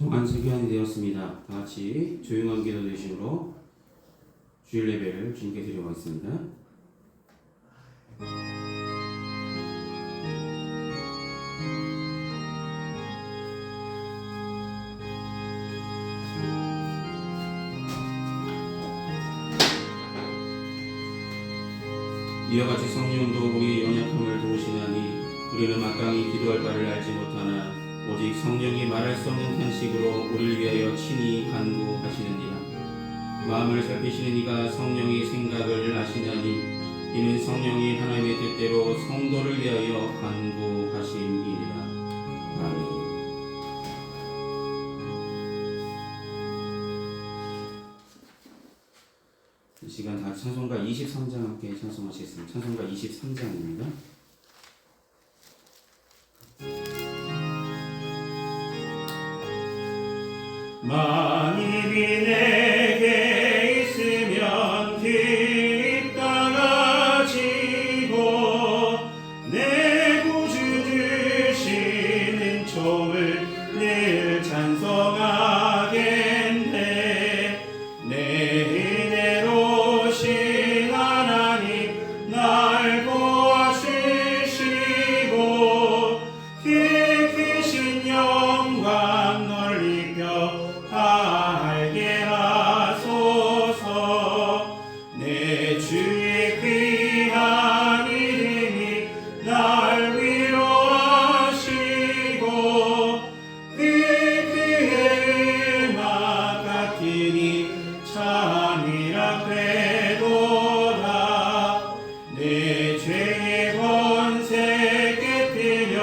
정한 시간이 되었습니다. 다 같이 조용한 기도 되심으로 주일 예배를 주님께 드리고 가겠습니다. 이와 같이 성령도 우리 연약함을 도우시나니 우리는 마땅히 기도할 바를 알지 못하나 오직 성령이 말할 수 없는 탄식으로 우리를 위하여 친히 간구하시느니라. 마음을 살피시는 이가 성령의 생각을 아시나니 이는 성령이 하나님의 뜻대로 성도를 위하여 간구하심이니라. 아멘. 이 시간 다 찬송가 23장 함께 찬송하시겠습니다. 찬송가 23장입니다. 만일이 내게 있으면 깃다가 지고 내 구주 주시는 촉을 늘 찬송하겠네. 내 은혜로 신 하나님 날 도와주시고 깊으신 영광 널리 알게 하소서. 내 주의 귀한 이름이 날 위로하시고 그의 음악 같으니 참이라 되도다. 내 죄의 권세 깨뜨려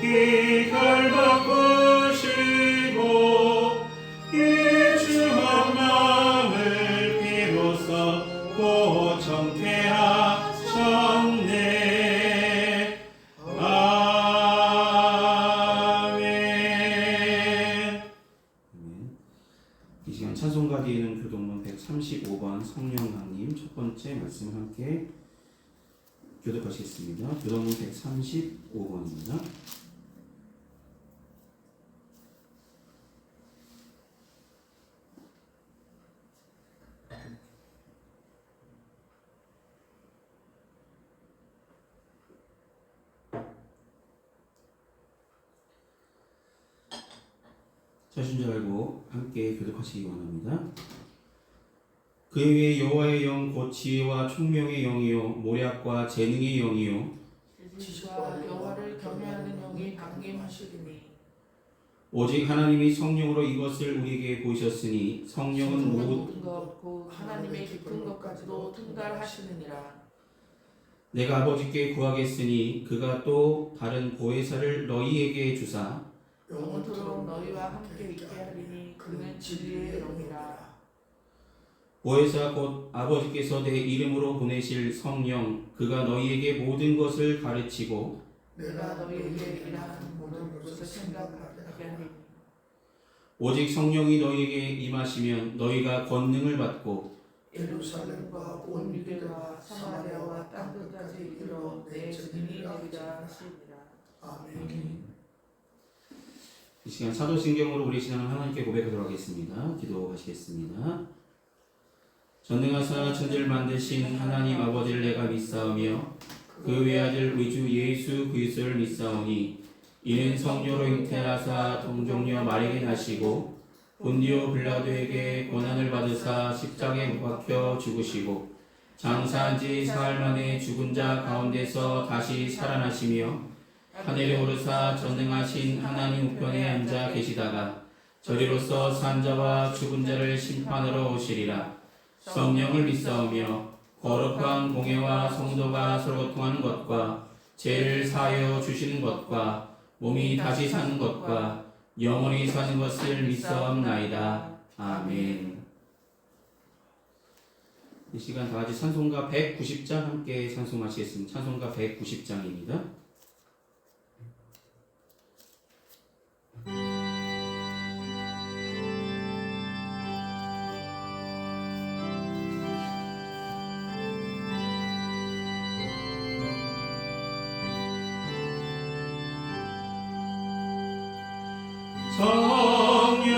기결 바꾸시고 이 주한 마음을 비로소 고청케 하셨네. 아멘. 이 시간 찬송가 뒤에는 교독문 135번 성령강님 첫 번째 말씀을 함께 교독하시겠습니다. 교독문 135번입니다. 자신 줄 알고 함께 교독하시기 원합니다. 그에 위해 여호와의 영 곧 지혜와 총명의 영이요 모략과 재능의 영이요 지식과 여호와를 경외하는 영이 강림하시리니 오직 하나님이 성령으로 이것을 우리에게 보이셨으니 성령은 모든 것 곧 하나님의 깊은 것까지도 통달하시느니라. 내가 아버지께 구하겠으니 그가 또 다른 보혜사를 너희에게 주사 영원토록 너희와 함께 있게 하리니 그는 진리의 영이라. 보혜사 곧 아버지께서 내 이름으로 보내실 성령 그가 너희에게 모든 것을 가르치고 내가 너희에게 일하는 모든 것을 생각하게 하리니 오직 성령이 너희에게 임하시면 너희가 권능을 받고 예루살렘과 온 유대와 사마리아와 땅 끝까지 이르러 내 증인이 되리라 하시니라. 아멘. 이 시간 사도신경으로 우리 신앙을 하나님께 고백하도록 하겠습니다. 기도하시겠습니다. 전능하사 천지를 만드신 하나님 아버지를 내가 믿사오며 그 외아들 우리 주 예수 그리스도를 믿사오니 이는 성령으로 잉태하사 동정녀 마리아에게 나시고 본디오 빌라도에게 고난을 받으사 십자가에 못 박혀 죽으시고 장사한 지 사흘 만에 죽은 자 가운데서 다시 살아나시며 하늘에 오르사 전능하신 하나님 우편에 앉아 계시다가 저리로서 산 자와 죽은 자를 심판하러 오시리라. 성령을 믿사오며 거룩한 공예와 성도가 서로 통하는 것과 죄를 사하여 주시는 것과 몸이 다시 사는 것과 영원히 사는 것을 믿사옵나이다. 아멘. 이 시간 다 같이 찬송가 190장 함께 찬송하시겠습니다. 찬송가 190장입니다. 성령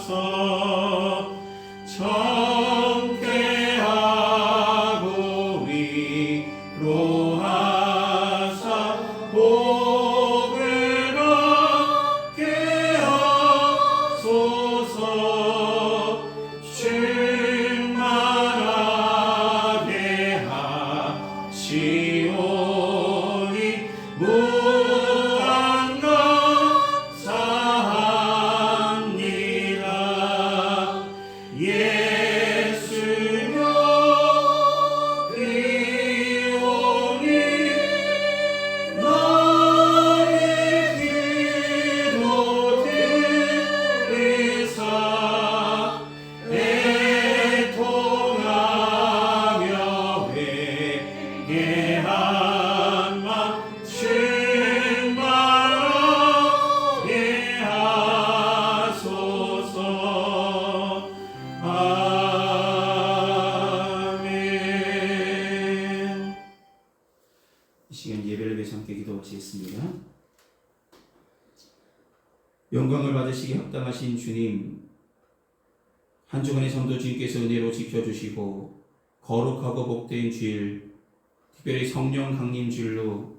하소서. 정쾌하고 위로하사 복을 얻게 하소서. 충만하게 하시오니 무한 감사합니다. 예수여 귀오니 나의 기도 들으사 애통하며 회개한 맘 충만하게 하소서. 아멘. 이 시간 예배를 위해서 함께 기도 드리겠습니다. 영광을 받으시기 합당하신 주님, 한 주간의 성도 주님께서 은혜로 지켜주시고 거룩하고 복된 주일, 특별히 성령 강림 주일로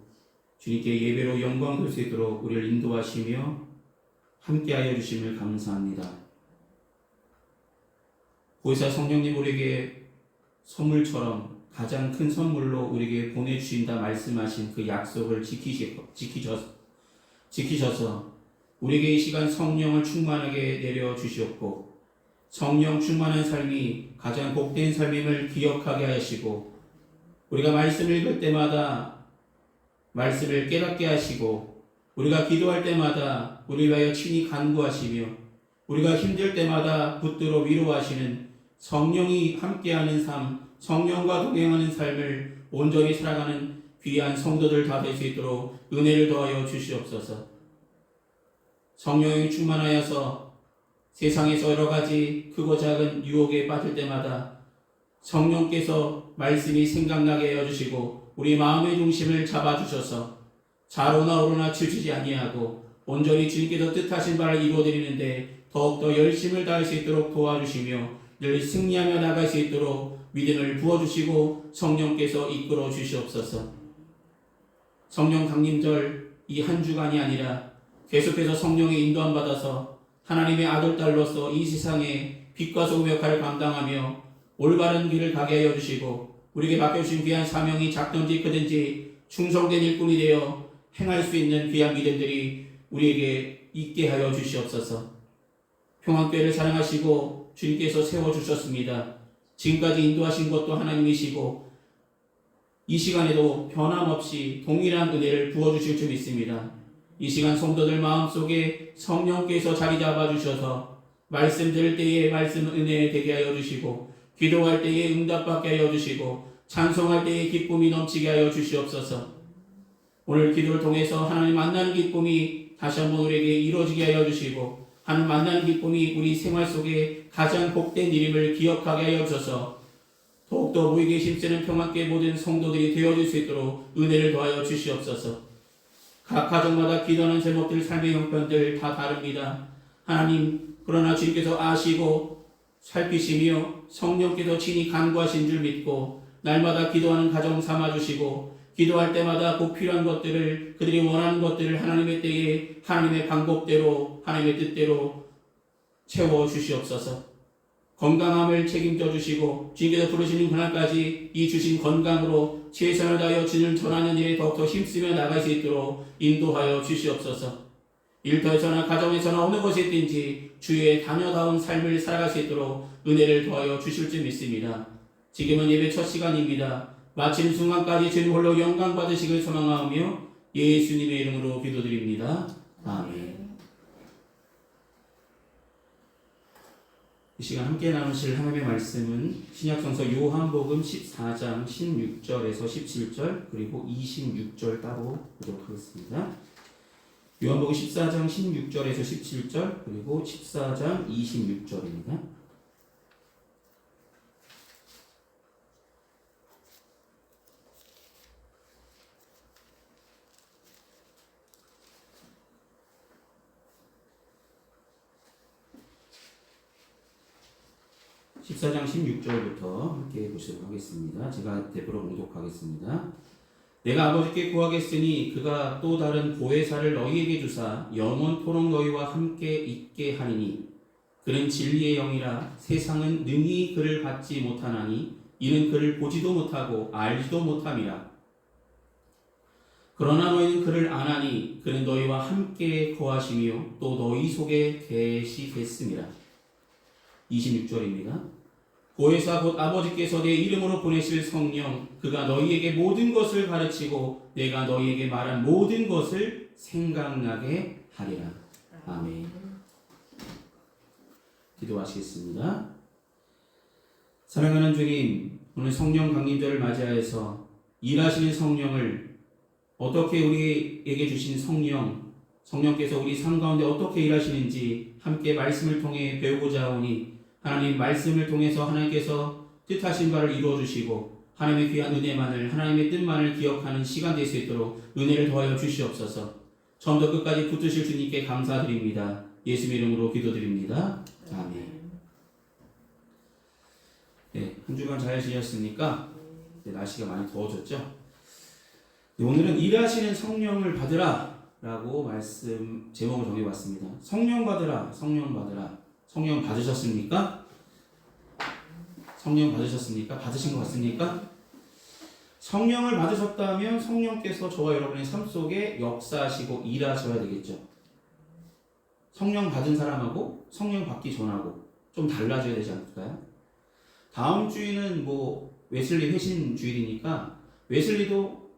주님께 예배로 영광 돌 수 있도록 우리를 인도하시며 함께하여 주심을 감사합니다. 보혜사 성령님, 우리에게 선물처럼 가장 큰 선물로 우리에게 보내주신다 말씀하신 그 약속을 지키셔서 우리에게 이 시간 성령을 충만하게 내려주시옵고, 성령 충만한 삶이 가장 복된 삶임을 기억하게 하시고, 우리가 말씀을 읽을 때마다 말씀을 깨닫게 하시고, 우리가 기도할 때마다 우리 위하여 친히 간구하시며, 우리가 힘들 때마다 붙들어 위로하시는 성령이 함께하는 삶, 성령과 동행하는 삶을 온전히 살아가는 귀한 성도들 다 될 수 있도록 은혜를 더하여 주시옵소서. 성령이 충만하여서 세상에서 여러 가지 크고 작은 유혹에 빠질 때마다 성령께서 말씀이 생각나게 하여 주시고 우리 마음의 중심을 잡아주셔서 좌로나 우로나 치우치지 아니하고 온전히 주님께서 뜻하신 바를 이루어드리는데 더욱더 열심을 다할 수 있도록 도와주시며 늘 승리하며 나갈 수 있도록 믿음을 부어주시고 성령께서 이끌어 주시옵소서. 성령 강림절 이 한 주간이 아니라 계속해서 성령의 인도함 받아서 하나님의 아들 딸로서 이 세상에 빛과 소금 역할을 감당하며 올바른 길을 가게 하여 주시고 우리에게 맡겨주신 귀한 사명이 작든지 크든지 충성된 일꾼이 되어 행할 수 있는 귀한 믿음들이 우리에게 있게 하여 주시옵소서. 평안교회를 사랑하시고 주님께서 세워주셨습니다. 지금까지 인도하신 것도 하나님이시고 이 시간에도 변함없이 동일한 은혜를 부어주실 줄 믿습니다. 이 시간 성도들 마음속에 성령께서 자리 잡아주셔서 말씀 들을 때에 말씀 은혜에 되게 하여 주시고 기도할 때에 응답받게 하여 주시고 찬송할 때에 기쁨이 넘치게 하여 주시옵소서. 오늘 기도를 통해서 하나님 만나는 기쁨이 다시 한번 우리에게 이루어지게 하여 주시고 하나님 만나는 기쁨이 우리 생활 속에 가장 복된 일임을 기억하게 하여 주셔서 더욱더 우리에게 힘쓰는 평안교회 모든 성도들이 되어줄 수 있도록 은혜를 더하여 주시옵소서. 각 가정마다 기도하는 제목들, 삶의 형편들 다 다릅니다. 하나님, 그러나 주님께서 아시고 살피시며 성령께서 친히 간구하신 줄 믿고 날마다 기도하는 가정 삼아주시고 기도할 때마다 꼭 필요한 것들을 그들이 원하는 것들을 하나님의 때에 하나님의 방법대로 하나님의 뜻대로 채워주시옵소서. 건강함을 책임져 주시고 주님께서 부르시는 그날까지 이 주신 건강으로 최선을 다하여 주님을 전하는 일에 더욱더 힘쓰며 나갈 수 있도록 인도하여 주시옵소서. 일터에서나 가정에서나 어느 곳에 있든지 주의 자녀다운 삶을 살아갈 수 있도록 은혜를 더하여 주실 줄 믿습니다. 지금은 예배 첫 시간입니다. 마치는 순간까지 주님 홀로 영광 받으시길 소망하며 예수님의 이름으로 기도드립니다. 아멘. 이 시간 함께 나누실 하나님의 말씀은 신약성서 요한복음 14장 16절에서 17절 그리고 26절 따로 보도록 하겠습니다. 요한복음 14장 16절에서 17절 그리고 14장 26절입니다. 14장 16절부터 함께 보시도록 하겠습니다. 제가 대표로 봉독하겠습니다. 내가 아버지께 구하겠으니 그가 또 다른 보혜사를 너희에게 주사 영원토록 너희와 함께 있게 하리니 그는 진리의 영이라 세상은 능히 그를 받지 못하나니 이는 그를 보지도 못하고 알지도 못함이라. 그러나 너희는 그를 아나니 그는 너희와 함께 거하시며 또 너희 속에 계시겠습니다. 26절입니다. 보혜사 곧 아버지께서 내 이름으로 보내실 성령 그가 너희에게 모든 것을 가르치고 내가 너희에게 말한 모든 것을 생각나게 하리라. 아멘. 기도하시겠습니다. 사랑하는 주님, 오늘 성령 강림절을 맞이하여서 일하시는 성령을 어떻게 우리에게 주신 성령께서 우리 삶 가운데 어떻게 일하시는지 함께 말씀을 통해 배우고자 하오니 하나님 말씀을 통해서 하나님께서 뜻하신 바를 이루어 주시고 하나님의 귀한 은혜만을 하나님의 뜻만을 기억하는 시간 될 수 있도록 은혜를 더하여 주시옵소서. 처음부터 끝까지 붙드실 주님께 감사드립니다. 예수님 이름으로 기도드립니다. 아멘. 네, 한 주간 잘 지냈습니까? 네, 날씨가 많이 더워졌죠? 네, 오늘은 일하시는 성령을 받으라 라고 말씀 제목을 정해봤습니다. 성령 받으라, 성령 받으라. 성령 받으셨습니까? 성령 받으셨습니까? 받으신 것 같습니까? 성령을 받으셨다면 성령께서 저와 여러분의 삶 속에 역사하시고 일하셔야 되겠죠. 성령 받은 사람하고 성령 받기 전하고 좀 달라져야 되지 않을까요? 다음 주일은 웨슬리 회신 주일이니까 웨슬리도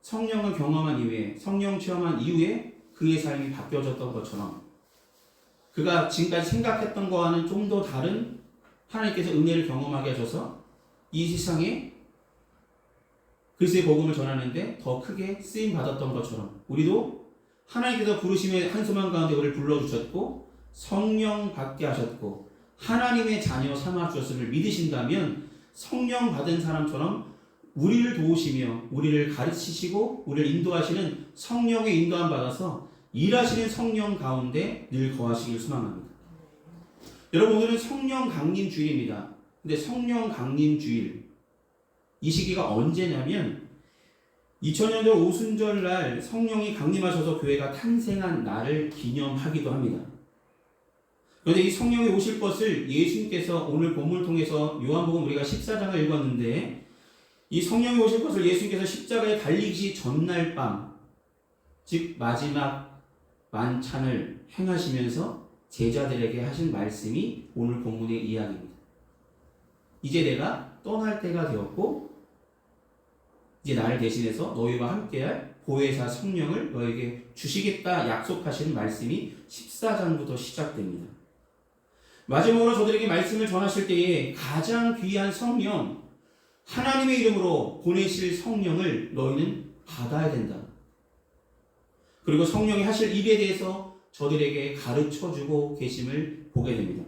성령을 경험한 이후에 성령 체험한 이후에 그의 삶이 바뀌어졌던 것처럼 그가 지금까지 생각했던 거와는 좀 더 다른 하나님께서 은혜를 경험하게 하셔서 이 세상에 그리스도의 복음을 전하는데 더 크게 쓰임 받았던 것처럼 우리도 하나님께서 부르심의 한소망 가운데 우리를 불러주셨고 성령 받게 하셨고 하나님의 자녀 삼아 주셨음을 믿으신다면 성령 받은 사람처럼 우리를 도우시며 우리를 가르치시고 우리를 인도하시는 성령의 인도함 받아서 일하시는 성령 가운데 늘 거하시길 소망합니다. 여러분 오늘은 성령 강림 주일입니다. 근데 성령 강림 주일 이 시기가 언제냐면 2000년도 오순절날 성령이 강림하셔서 교회가 탄생한 날을 기념하기도 합니다. 그런데 이 성령이 오실 것을 예수님께서 오늘 본문을 통해서 요한복음 우리가 14장을 읽었는데 이 성령이 오실 것을 예수님께서 십자가에 달리기 전날 밤 즉 마지막 만찬을 행하시면서 제자들에게 하신 말씀이 오늘 본문의 이야기입니다. 이제 내가 떠날 때가 되었고 이제 나를 대신해서 너희와 함께할 보혜사 성령을 너에게 주시겠다 약속하시는 말씀이 14장부터 시작됩니다. 마지막으로 저들에게 말씀을 전하실 때에 가장 귀한 성령 하나님의 이름으로 보내실 성령을 너희는 받아야 된다. 그리고 성령이 하실 일에 대해서 저들에게 가르쳐주고 계심을 보게 됩니다.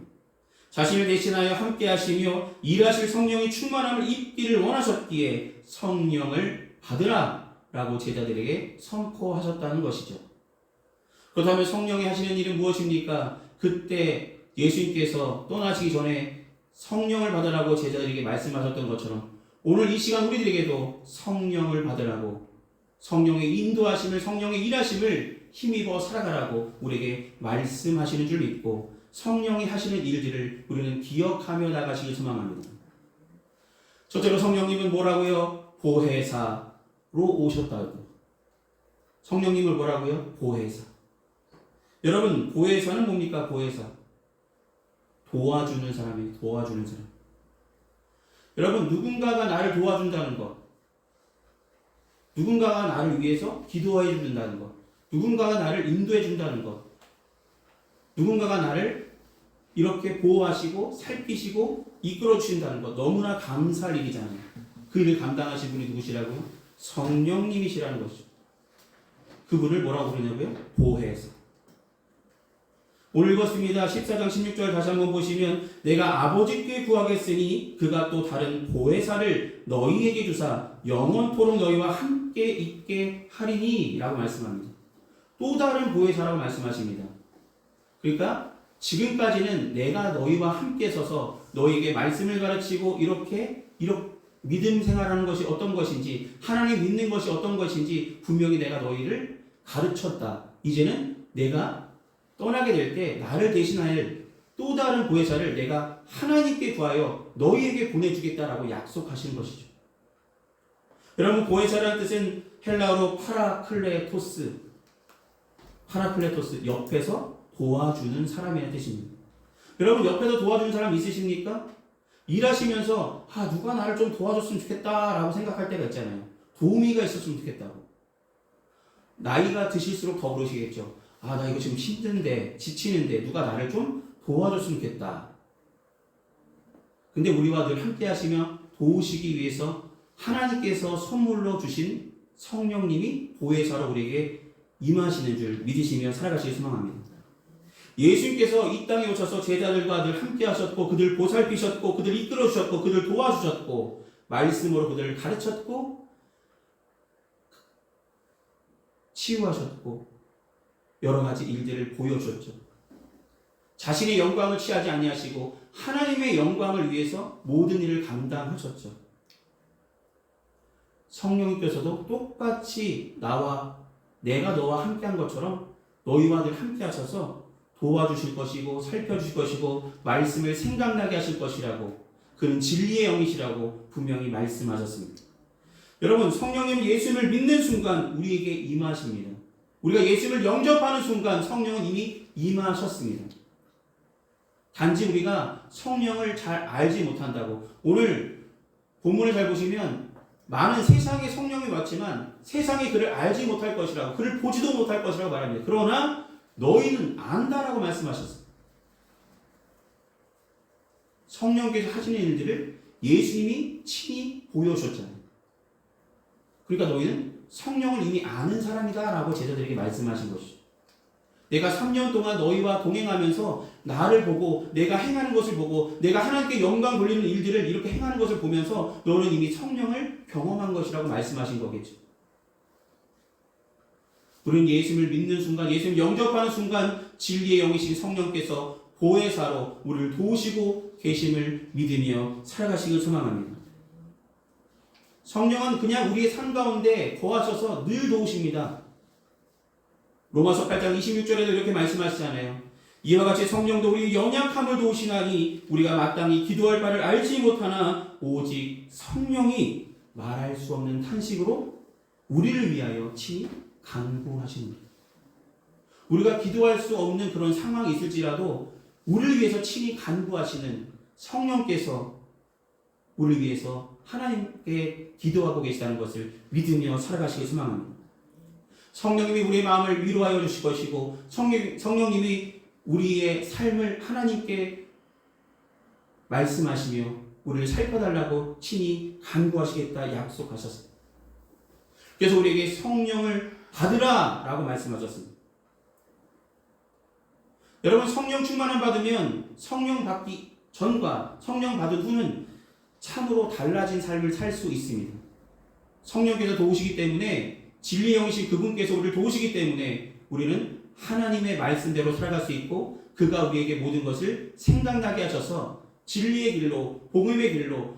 자신을 대신하여 함께 하시며 일하실 성령의 충만함을 입기를 원하셨기에 성령을 받으라 라고 제자들에게 선포하셨다는 것이죠. 그렇다면 성령이 하시는 일은 무엇입니까? 그때 예수님께서 떠나시기 전에 성령을 받으라고 제자들에게 말씀하셨던 것처럼 오늘 이 시간 우리들에게도 성령을 받으라고 성령의 인도하심을 성령의 일하심을 힘입어 살아가라고 우리에게 말씀하시는 줄 믿고 성령이 하시는 일들을 우리는 기억하며 나가시길 소망합니다. 첫째로 성령님은 뭐라고요? 보혜사로 오셨다고. 성령님을 뭐라고요? 보혜사. 여러분 보혜사는 뭡니까? 보혜사 도와주는 사람이에요. 도와주는 사람. 여러분 누군가가 나를 도와준다는 것, 누군가가 나를 위해서 기도해 준다는 것, 누군가가 나를 인도해 준다는 것, 누군가가 나를 이렇게 보호하시고 살피시고 이끌어 주신다는 것 너무나 감사할 일이잖아요. 그 일을 감당하신 분이 누구시라고요? 성령님이시라는 것이죠. 그분을 뭐라고 부르냐고요? 보혜사. 오늘 읽었습니다. 14장 16절 다시 한번 보시면 내가 아버지께 구하겠으니 그가 또 다른 보혜사를 너희에게 주사 영원토록 너희와 함께 있게 하리니 라고 말씀합니다. 또 다른 보혜사라고 말씀하십니다. 그러니까 지금까지는 내가 너희와 함께 서서 너희에게 말씀을 가르치고 이렇게 믿음 생활하는 것이 어떤 것인지, 하나님 믿는 것이 어떤 것인지 분명히 내가 너희를 가르쳤다. 이제는 내가 떠나게 될 때 나를 대신할 또 다른 보혜사를 내가 하나님께 구하여 너희에게 보내주겠다라고 약속하시는 것이죠. 여러분, 보혜사라는 뜻은 헬라어로 파라클레토스, 옆에서 도와주는 사람이라는 뜻입니다. 여러분, 옆에서 도와주는 사람 있으십니까? 일하시면서 누가 나를 좀 도와줬으면 좋겠다라고 생각할 때가 있잖아요. 도우미가 있었으면 좋겠다고. 나이가 드실수록 더 그러시겠죠. 나 이거 지금 힘든데, 지치는데 누가 나를 좀 도와줬으면 좋겠다. 근데 우리와 늘 함께 하시며 도우시기 위해서 하나님께서 선물로 주신 성령님이 보혜사로 우리에게 임하시는 줄 믿으시며 살아가시길 소망합니다. 예수님께서 이 땅에 오셔서 제자들과 늘 함께 하셨고, 그들 보살피셨고, 그들 이끌어 주셨고, 그들 도와주셨고, 말씀으로 그들을 가르쳤고, 치유하셨고, 여러 가지 일들을 보여주셨죠. 자신의 영광을 취하지 아니하시고 하나님의 영광을 위해서 모든 일을 감당하셨죠. 성령님께서도 똑같이 내가 너와 함께한 것처럼 너희와 늘 함께 하셔서 도와주실 것이고 살펴주실 것이고 말씀을 생각나게 하실 것이라고, 그는 진리의 영이시라고 분명히 말씀하셨습니다. 여러분, 성령님은 예수님을 믿는 순간 우리에게 임하십니다. 우리가 예수님을 영접하는 순간 성령은 이미 임하셨습니다. 단지 우리가 성령을 잘 알지 못한다고. 오늘 본문을 잘 보시면 많은 세상에 성령이 왔지만 세상이 그를 알지 못할 것이라고, 그를 보지도 못할 것이라고 말합니다. 그러나 너희는 안다라고 말씀하셨어요. 성령께서 하시는 일들을 예수님이 친히 보여주셨잖아요. 그러니까 너희는 성령을 이미 아는 사람이다 라고 제자들에게 말씀하신 것이죠. 내가 3년 동안 너희와 동행하면서 나를 보고 내가 행하는 것을 보고 내가 하나님께 영광 돌리는 일들을 이렇게 행하는 것을 보면서 너는 이미 성령을 경험한 것이라고 말씀하신 거겠죠. 우리는 예수님을 믿는 순간, 예수님을 영접하는 순간 진리의 영이신 성령께서 보혜사로 우리를 도우시고 계심을 믿으며 살아가시길 소망합니다. 성령은 그냥 우리의 삶 가운데 거하셔서 늘 도우십니다. 로마서 8장 26절에도 이렇게 말씀하시잖아요. 이와 같이 성령도 우리 연약함을 도우시나니 우리가 마땅히 기도할 바를 알지 못하나 오직 성령이 말할 수 없는 탄식으로 우리를 위하여 친히 간구하십니다. 우리가 기도할 수 없는 그런 상황이 있을지라도 우리를 위해서 친히 간구하시는 성령께서 우리를 위해서 하나님께 기도하고 계시다는 것을 믿으며 살아가시길 소망합니다. 성령님이 우리의 마음을 위로하여 주실 것이고 성령님이 우리의 삶을 하나님께 말씀하시며 우리를 살펴달라고 친히 간구하시겠다 약속하셨습니다. 그래서 우리에게 성령을 받으라 라고 말씀하셨습니다. 여러분, 성령 충만을 받으면 성령 받기 전과 성령 받은 후는 참으로 달라진 삶을 살 수 있습니다. 성령께서 도우시기 때문에, 진리의 영이신 그분께서 우리를 도우시기 때문에 우리는 하나님의 말씀대로 살아갈 수 있고, 그가 우리에게 모든 것을 생각나게 하셔서 진리의 길로, 복음의 길로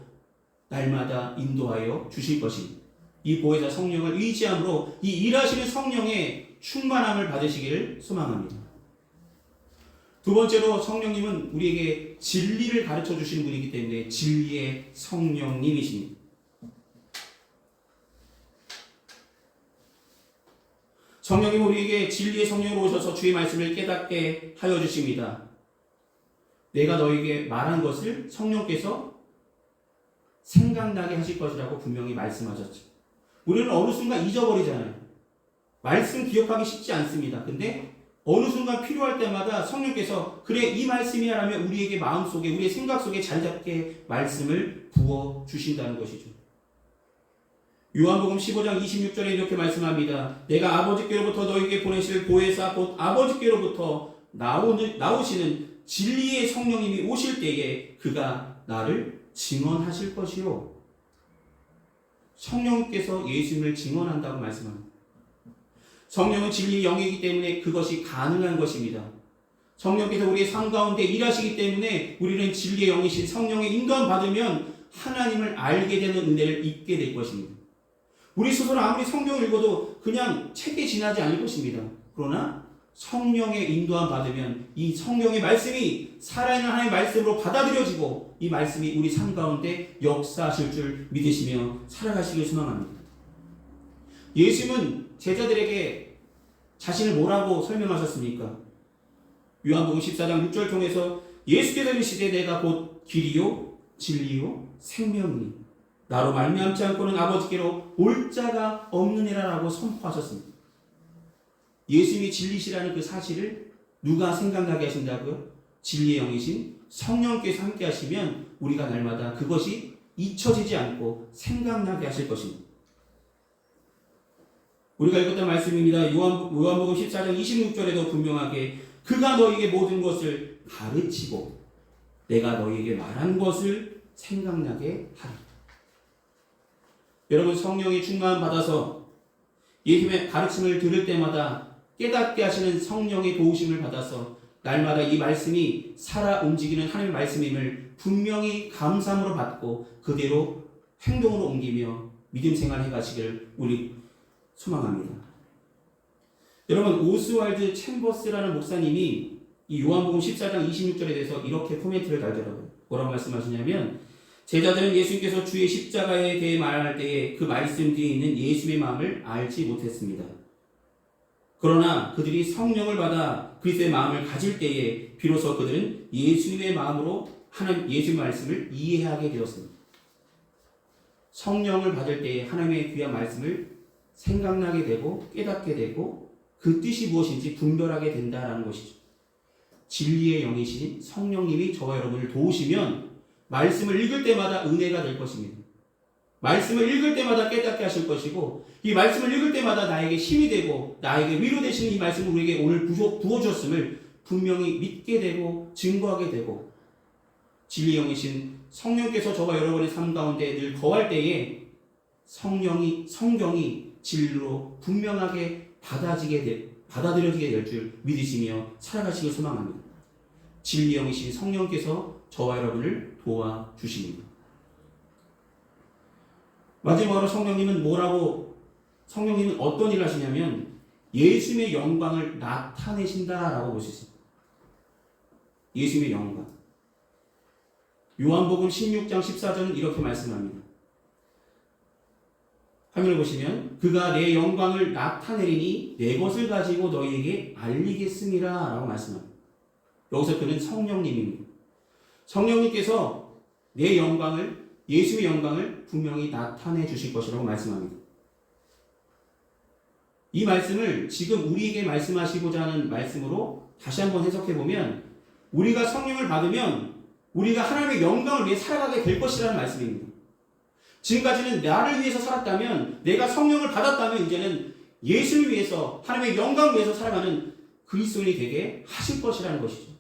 날마다 인도하여 주실 것입니다. 이 보혜사 성령을 의지함으로 이 일하시는 성령의 충만함을 받으시기를 소망합니다. 두 번째로, 성령님은 우리에게 진리를 가르쳐 주시는 분이기 때문에 진리의 성령님이십니다. 성령님은 우리에게 진리의 성령으로 오셔서 주의 말씀을 깨닫게 하여 주십니다. 내가 너에게 말한 것을 성령께서 생각나게 하실 것이라고 분명히 말씀하셨죠. 우리는 어느 순간 잊어버리잖아요. 말씀 기억하기 쉽지 않습니다. 근데 어느 순간 필요할 때마다 성령께서 그래, 이 말씀이야 라며 우리에게 마음속에, 우리의 생각 속에 자리잡게 말씀을 부어 주신다는 것이죠. 요한복음 15장 26절에 이렇게 말씀합니다. 내가 아버지께로부터 너희에게 보내실 보혜사 곧 아버지께로부터 나오시는 진리의 성령님이 오실 때에 그가 나를 증언하실 것이요. 성령께서 예수님을 증언한다고 말씀합니다. 성령은 진리의 영이기 때문에 그것이 가능한 것입니다. 성령께서 우리의 삶 가운데 일하시기 때문에 우리는 진리의 영이신 성령의 인도함 받으면 하나님을 알게 되는 은혜를 입게 될 것입니다. 우리 스스로 아무리 성경을 읽어도 그냥 책에 지나지 않을 것입니다. 그러나 성령의 인도함 받으면 이 성령의 말씀이 살아있는 하나님의 말씀으로 받아들여지고 이 말씀이 우리 삶 가운데 역사하실 줄 믿으시며 살아가시길 소망합니다. 예수님은 제자들에게 자신을 뭐라고 설명하셨습니까? 요한복음 14장 6절 통해서 예수께서 이르시되 내가 곧 길이요 진리요 생명이니 나로 말미암지 않고는 아버지께로 올 자가 없느니라라고 선포하셨습니다. 예수님이 진리시라는 그 사실을 누가 생각나게 하신다고요? 진리의 영이신 성령께서 함께 하시면 우리가 날마다 그것이 잊혀지지 않고 생각나게 하실 것입니다. 우리가 읽었던 말씀입니다. 요한복음 14장 26절에도 분명하게 그가 너희에게 모든 것을 가르치고 내가 너희에게 말한 것을 생각나게 하리라. 여러분, 성령의 충만 받아서 예수님의 가르침을 들을 때마다 깨닫게 하시는 성령의 도우심을 받아서 날마다 이 말씀이 살아 움직이는 하나님의 말씀임을 분명히 감사함으로 받고 그대로 행동으로 옮기며 믿음 생활해 가시길 우리 소망합니다. 여러분, 오스왈드 챔버스라는 목사님이 이 요한복음 14장 26절에 대해서 이렇게 코멘트를 달더라고요. 뭐라고 말씀하시냐면 제자들은 예수님께서 주의 십자가에 대해 말할 때에 그 말씀 뒤에 있는 예수의 마음을 알지 못했습니다. 그러나 그들이 성령을 받아 그리스도의 마음을 가질 때에 비로소 그들은 예수님의 마음으로 하나님 예수의 말씀을 이해하게 되었습니다. 성령을 받을 때에 하나님의 귀한 말씀을 생각나게 되고 깨닫게 되고 그 뜻이 무엇인지 분별하게 된다라는 것이죠. 진리의 영이신 성령님이 저와 여러분을 도우시면 말씀을 읽을 때마다 은혜가 될 것입니다. 말씀을 읽을 때마다 깨닫게 하실 것이고 이 말씀을 읽을 때마다 나에게 힘이 되고 나에게 위로 되시는 이 말씀을 우리에게 오늘 부어주셨음을 분명히 믿게 되고 증거하게 되고 진리의 영이신 성령께서 저와 여러분의 삶 가운데 늘 거할 때에 성경이 진리로 분명하게 받아들여지게 될 줄 믿으시며 살아가시길 소망합니다. 진리의 영이신 성령께서 저와 여러분을 도와주십니다. 마지막으로 성령님은 어떤 일을 하시냐면 예수님의 영광을 나타내신다라고 볼 수 있습니다. 예수님의 영광. 요한복음 16장 14절은 이렇게 말씀합니다. 화면을 보시면 그가 내 영광을 나타내리니 내 것을 가지고 너희에게 알리겠음이라 라고 말씀합니다. 여기서 그는 성령님입니다. 성령님께서 내 영광을 예수의 영광을 분명히 나타내 주실 것이라고 말씀합니다. 이 말씀을 지금 우리에게 말씀하시고자 하는 말씀으로 다시 한번 해석해 보면 우리가 성령을 받으면 우리가 하나님의 영광을 위해 살아가게 될 것이라는 말씀입니다. 지금까지는 나를 위해서 살았다면 내가 성령을 받았다면 이제는 예수를 위해서 하나님의 영광을 위해서 살아가는 그리스도인이 되게 하실 것이라는 것이죠.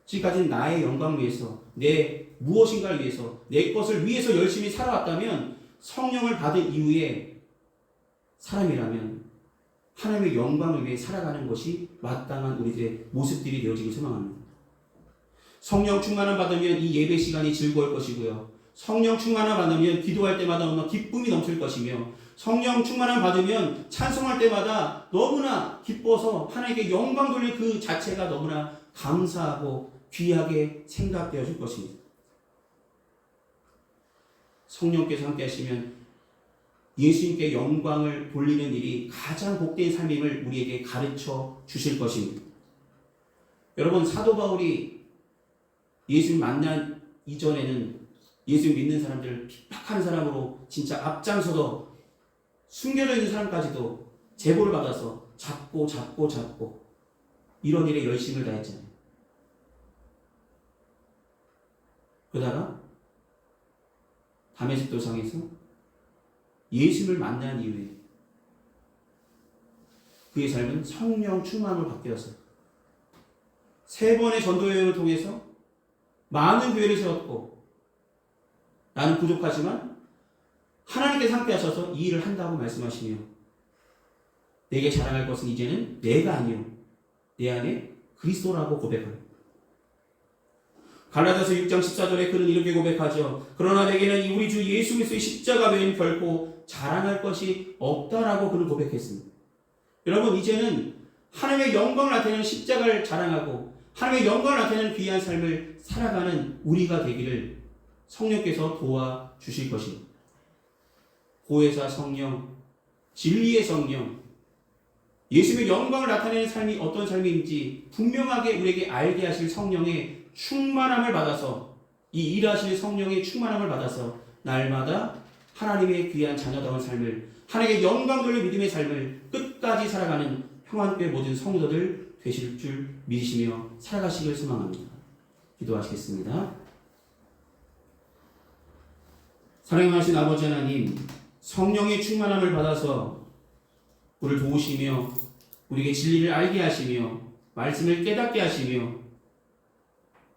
지금까지는 나의 영광을 위해서 내 무엇인가를 위해서 내 것을 위해서 열심히 살아왔다면 성령을 받은 이후에 사람이라면 하나님의 영광을 위해 살아가는 것이 마땅한 우리들의 모습들이 되어지길 소망합니다. 성령 충만을 받으면 이 예배 시간이 즐거울 것이고요. 성령 충만을 받으면 기도할 때마다 너무나 기쁨이 넘칠 것이며 성령 충만을 받으면 찬송할 때마다 너무나 기뻐서 하나님께 영광 돌릴 그 자체가 너무나 감사하고 귀하게 생각되어질 것입니다. 성령께서 함께 하시면 예수님께 영광을 돌리는 일이 가장 복된 삶임을 우리에게 가르쳐 주실 것입니다. 여러분, 사도 바울이 예수님 만난 이전에는 예수 믿는 사람들을 핍박하는 사람으로 진짜 앞장서서 숨겨져 있는 사람까지도 제보를 받아서 잡고 이런 일에 열심을 다했잖아요. 그러다가 다메섹 도상에서 예수를 만난 이후에 그의 삶은 성령 충만으로 바뀌었어요. 3번의 전도 여행을 통해서 많은 교회를 세웠고 나는 부족하지만 하나님께서 함께 하셔서 이 일을 한다고 말씀하시며 내게 자랑할 것은 이제는 내가 아니요 내 안에 그리스도라고 고백합니다. 갈라디아서 6장 14절에 그는 이렇게 고백하죠. 그러나 내게는 우리 주 예수 그리스도의 십자가 외에는 결코 자랑할 것이 없다라고 그는 고백했습니다. 여러분, 이제는 하나님의 영광을 나타내는 십자가를 자랑하고 하나님의 영광을 나타내는 귀한 삶을 살아가는 우리가 되기를 성령께서 도와주실 것입니다. 보혜사 성령, 진리의 성령, 예수님의 영광을 나타내는 삶이 어떤 삶인지 분명하게 우리에게 알게 하실 성령의 충만함을 받아서, 이 일하시는 성령의 충만함을 받아서 날마다 하나님의 귀한 자녀다운 삶을, 하나님의 영광 돌릴 믿음의 삶을 끝까지 살아가는 평안교회 모든 성도들 되실 줄 믿으시며 살아가시길 소망합니다. 기도하시겠습니다. 사랑하신 아버지 하나님, 성령의 충만함을 받아서 우리를 도우시며 우리에게 진리를 알게 하시며 말씀을 깨닫게 하시며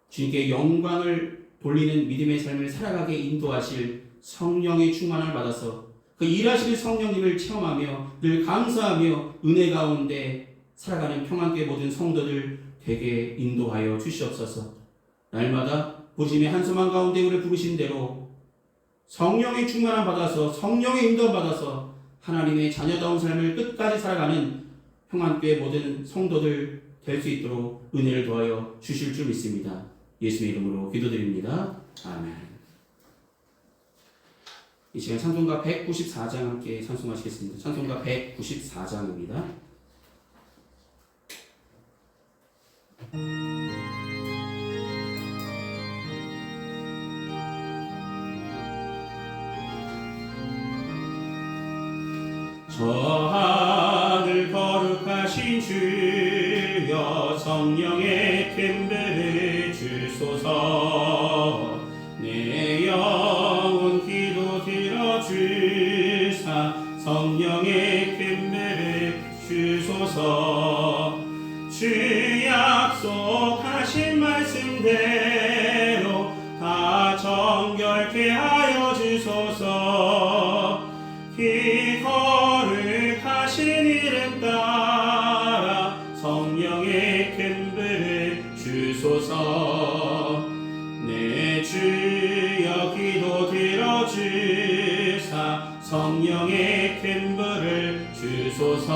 주님께 영광을 돌리는 믿음의 삶을 살아가게 인도하실 성령의 충만함을 받아서 그 일하시는 성령님을 체험하며 늘 감사하며 은혜 가운데 살아가는 평안교회 모든 성도들 되게 인도하여 주시옵소서. 날마다 부르심의 한소망 가운데 우리를 부르신 대로 성령의 충만함 받아서 성령의 인도함 받아서 하나님의 자녀다운 삶을 끝까지 살아가는 평안교회 모든 성도들 될 수 있도록 은혜를 더하여 주실 줄 믿습니다. 예수의 이름으로 기도드립니다. 아멘. 이 시간 찬송가 194장 함께 찬송하시겠습니다. 찬송가 194장입니다. 저 하늘 거룩하신 주여 성령의 됨배를 주소서. 내 영혼 기도 들어주사 성령의 됨배를 주소서. 주 약속하신 말씀대로 다 정결케 하여 주소서. 기 거룩하신 이름 따라 성령의 됨배를 주소서. 내 주여 기도 들어주사 성령의 됨배를 주소서.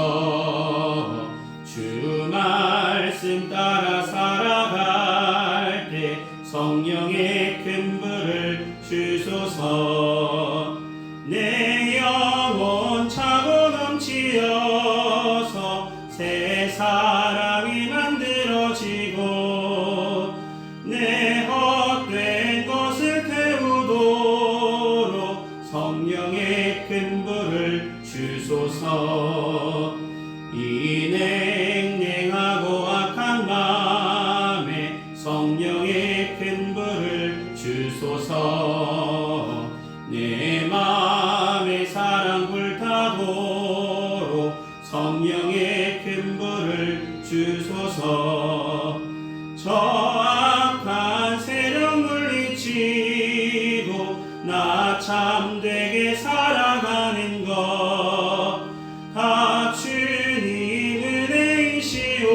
주 말씀 따라 살아갈 때 성령의 됨배를 주소서. 내 영혼 차고 넘치어서 새 사람이 만들어지고 내 헛된 것을 태우도록 성령의 큰 불을 주소서. 이 냉랭하고 악한 마음에 성령의 큰 불을 주소서. 내 마음에 사랑 불타도록 성령의 큰 불을 주소서. 저 악한 세력 물리치고 나 참되게 살아가는 것 다 주님 은혜이시오니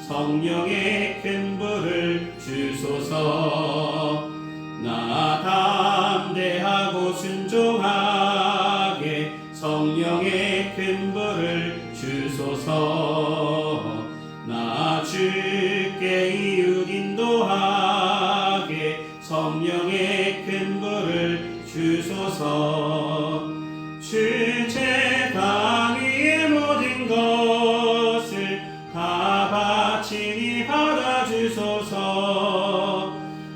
성령의 큰 불을 주소서. 나 담대하고 순종하게 성령의 큰 불을 주소서. 나 주께 이웃 인도하게 성령의 큰 불을 주소서. 주 제단 위의 모든 것을 다 바치니 받아주소서.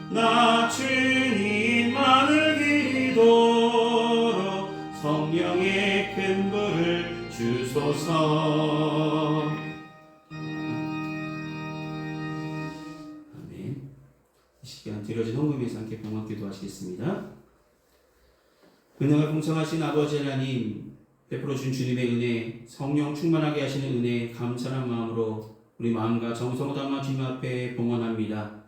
나 주님만을 기리도록 성령의 큰 불을 주소서. 아멘. 이 시간 드려진 헌금에서 함께 봉헌 기도하시겠습니다. 은혜가 풍성하신 아버지 하나님, 베풀어 준 주님의 은혜, 성령 충만하게 하시는 은혜 감사한 마음으로 우리 마음과 정성을 담아 주님 앞에 봉헌합니다.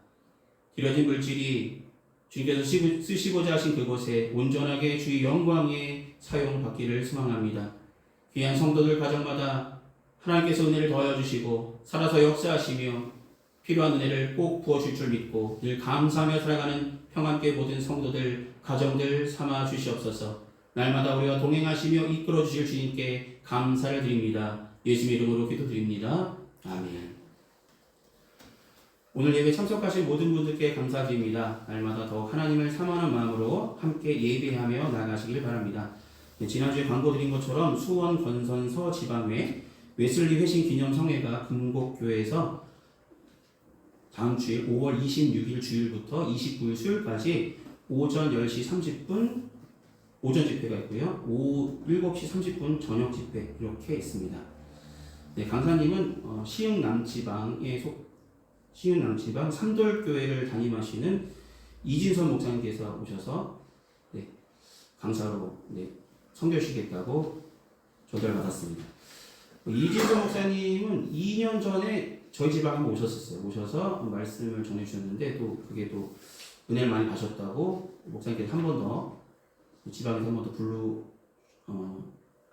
드려진 물질이 주님께서 쓰시고자 하신 그곳에 온전하게 주의 영광에 사용받기를 소망합니다. 귀한 성도들 가정마다 하나님께서 은혜를 더하여 주시고 살아서 역사하시며 필요한 은혜를 꼭 부어줄 줄 믿고 늘 감사하며 살아가는 평안교회 모든 성도들, 가정들 삼아 주시옵소서. 날마다 우리가 동행하시며 이끌어 주실 주님께 감사를 드립니다. 예수의 이름으로 기도드립니다. 아멘. 오늘 예배 참석하신 모든 분들께 감사드립니다. 날마다 더욱 하나님을 사모하는 마음으로 함께 예배하며 나가시길 바랍니다. 지난주에 광고 드린 것처럼 수원 건선서 지방회 웨슬리 회신 기념 성회가 금곡교회에서 다음 주일 5월 26일 주일부터 29일 수요일까지 오전 10시 30분 오전 집회가 있고요. 오후 7시 30분 저녁 집회 이렇게 있습니다. 네, 강사님은 시흥남지방 삼돌교회를 담임하시는 이진선 목사님께서 오셔서 강사로 선교하시겠다고 전달받았습니다. 이진선 목사님은 2년 전에 저희 지방에 한번 오셔서 말씀을 전해주셨는데 또 그게 또 은혜를 많이 받으셨다고 목사님께서 한 번 더 지방에서 한 번 더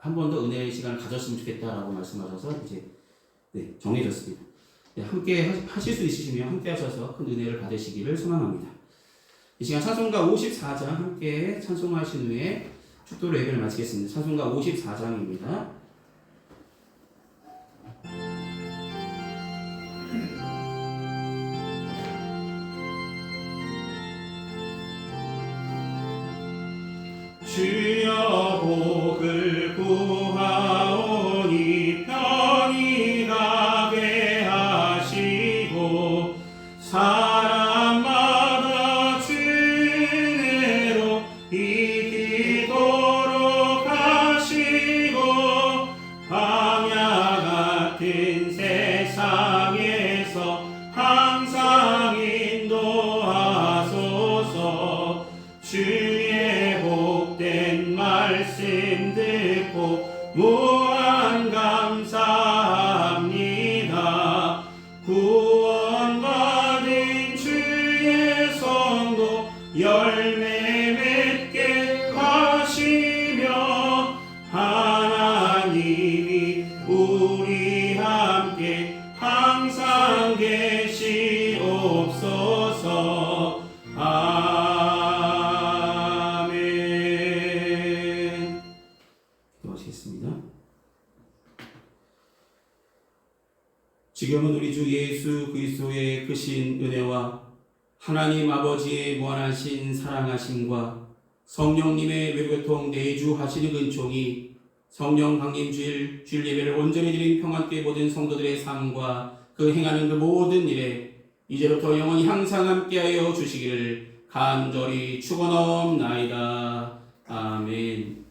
한 번 더 은혜의 시간을 가졌으면 좋겠다라고 말씀하셔서 이제 정해졌습니다. 함께 하실 수 있으시면 함께 하셔서 큰 은혜를 받으시기를 소망합니다. 이 시간 찬송가 54장 함께 찬송하신 후에 축도로 예배를 마치겠습니다. 찬송가 54장입니다. 주여 복을 구하오니 편히 가게 하시고 사람마다 주 은혜로 이기도록 하시고 광야 같은 세상에서 항상 인도하소서. 주의 복된 말씀 듣고 무한 감사합니다. 구원받은 주의 성도 열매 맺게 하시며 하나님이 우리 함께 항상 계시옵소서. 아멘. 기도하시겠습니다. 지금은 우리 주 예수 그리스도의 크신 은혜와 하나님 아버지의 무한하신 사랑하심과 성령님의 외교통 내주하시는 은총이 성령 강림 주일 예배를 온전히 드린 평안교회 모든 성도들의 삶과 그 행하는 그 모든 일에 이제부터 영원히 항상 함께하여 주시기를 간절히 축원하옵나이다. 아멘.